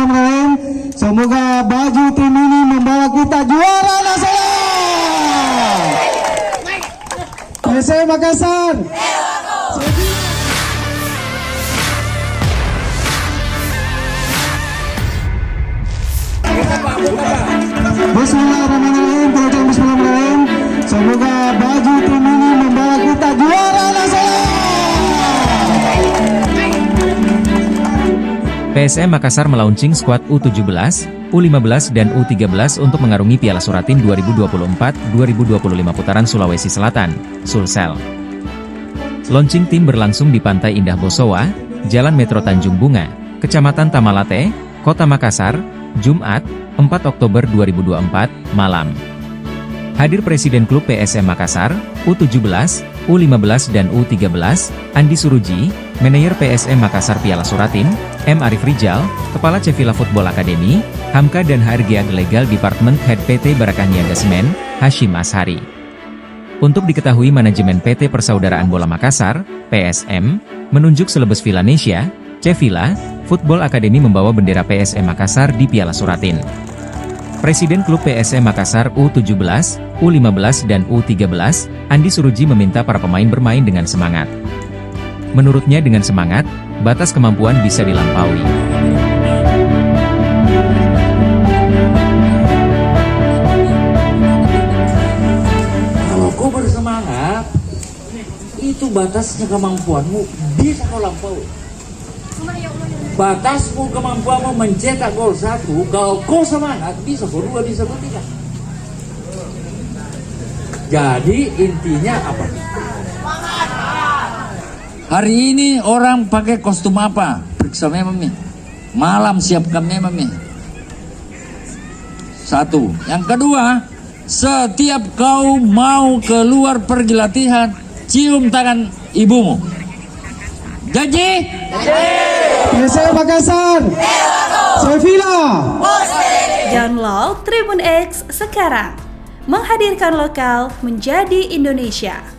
Bismillahirrahmanirrahim. Semoga baju tim ini membawa kita juara nasional. PSM Makassar. Bismillahirrahmanirrahim. Bismillahirrahmanirrahim. Semoga baju tim ini membawa kita juara nasional. PSM Makassar melaunching skuad U17, U15 dan U13 untuk mengarungi Piala Suratin 2024-2025 putaran Sulawesi Selatan, Sulsel. Launching tim berlangsung di Pantai Indah Bosowa, Jalan Metro Tanjung Bunga, Kecamatan Tamalate, Kota Makassar, Jumat, 4 Oktober 2024, malam. Hadir Presiden Klub PSM Makassar, U17, U15 dan U13, Andi Suruji, Manajer PSM Makassar Piala Suratin, M. Arif Rijal, Kepala Cevilla Football Academy, Hamka dan HRG Legal Department Head PT Barakah Niaga Semen, Hashim Ashari. Untuk diketahui manajemen PT Persaudaraan Bola Makassar, PSM, menunjuk selebes Villanesia, Cevilla Football Academy membawa bendera PSM Makassar di Piala Suratin. Presiden Klub PSM Makassar U17, U15 dan U13, Andi Suruji meminta para pemain bermain dengan semangat. Menurutnya dengan semangat, batas kemampuan bisa dilampaui. Kalau kau bersemangat, itu batasnya kemampuanmu bisa kau lampaui. Batasmu kemampuanmu mencetak gol 1, kalau kau semangat bisa gol 2, bisa gol 3. Jadi intinya apa? Hari ini orang pakai kostum apa? Periksa memang nih. Malam siapkan memang nih. 1. Yang kedua, setiap kau mau keluar pergi latihan, cium tangan ibumu. Janji? PSM Makassar. Cevilla. Download Tribun X sekarang. Menghadirkan lokal menjadi Indonesia.